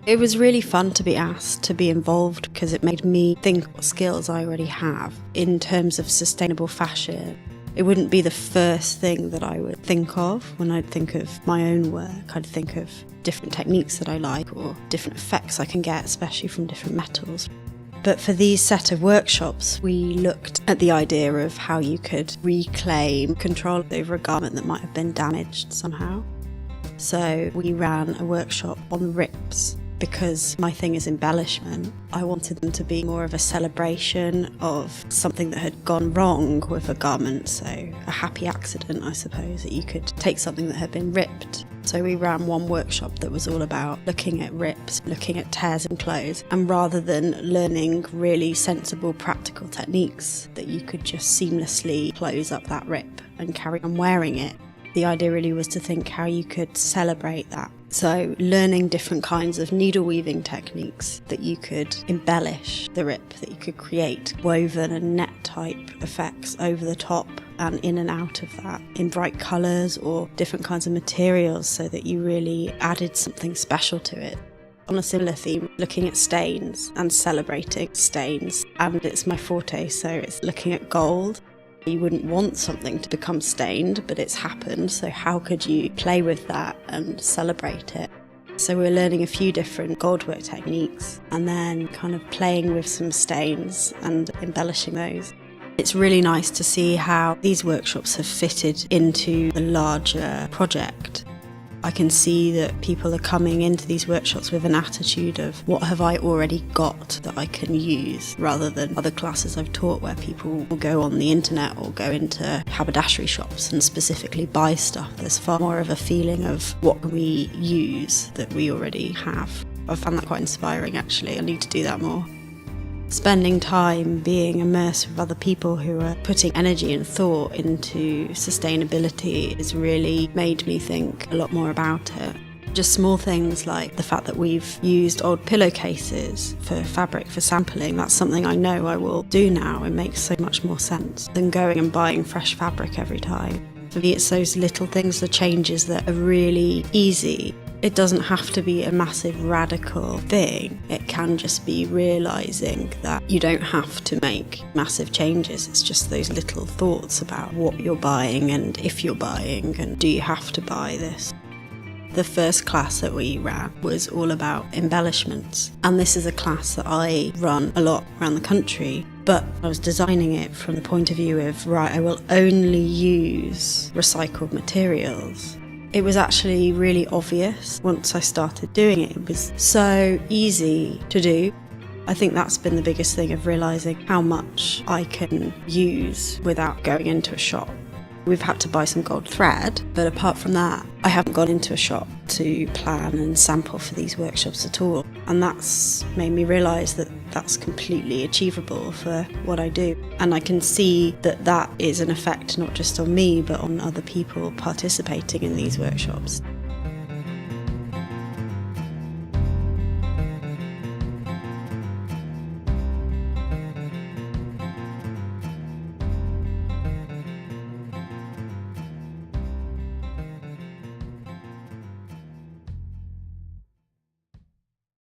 It was really fun to be asked to be involved because it made me think what skills I already have in terms of sustainable fashion. It wouldn't be the first thing that I would think of when I'd think of my own work. I'd think of different techniques that I like or different effects I can get, especially from different metals. But for these set of workshops, we looked at the idea of how you could reclaim control over a garment that might have been damaged somehow. So we ran a workshop on rips. Because my thing is embellishment, I wanted them to be more of a celebration of something that had gone wrong with a garment, so a happy accident, I suppose, that you could take something that had been ripped. So we ran one workshop that was all about looking at rips, looking at tears in clothes, and rather than learning really sensible practical techniques that you could just seamlessly close up that rip and carry on wearing it, the idea really was to think how you could celebrate that. So learning different kinds of needle weaving techniques that you could embellish the rip, that you could create woven and net type effects over the top and in and out of that in bright colours or different kinds of materials so that you really added something special to it. On a similar theme, looking at stains and celebrating stains, and it's my forte, so it's looking at gold. You wouldn't want something to become stained, but it's happened, so how could you play with that and celebrate it? So we're learning a few different goldwork techniques and then kind of playing with some stains and embellishing those. It's really nice to see how these workshops have fitted into the larger project. I can see that people are coming into these workshops with an attitude of what have I already got that I can use, rather than other classes I've taught where people will go on the internet or go into haberdashery shops and specifically buy stuff. There's far more of a feeling of what can we use that we already have. I found that quite inspiring actually. I need to do that more. Spending time being immersed with other people who are putting energy and thought into sustainability has really made me think a lot more about it. Just small things like the fact that we've used old pillowcases for fabric for sampling, that's something I know I will do now. It makes so much more sense than going and buying fresh fabric every time. For me, it's those little things, the changes that are really easy. It doesn't have to be a massive radical thing. It can just be realising that you don't have to make massive changes. It's just those little thoughts about what you're buying and if you're buying and do you have to buy this. The first class that we ran was all about embellishments, and this is a class that I run a lot around the country, but I was designing it from the point of view of, right, I will only use recycled materials. It was actually really obvious once I started doing it. It was so easy to do. I think that's been the biggest thing, of realising how much I can use without going into a shop. We've had to buy some gold thread, but apart from that, I haven't gone into a shop to plan and sample for these workshops at all. And that's made me realise that that's completely achievable for what I do. And I can see that that is an effect not just on me, but on other people participating in these workshops.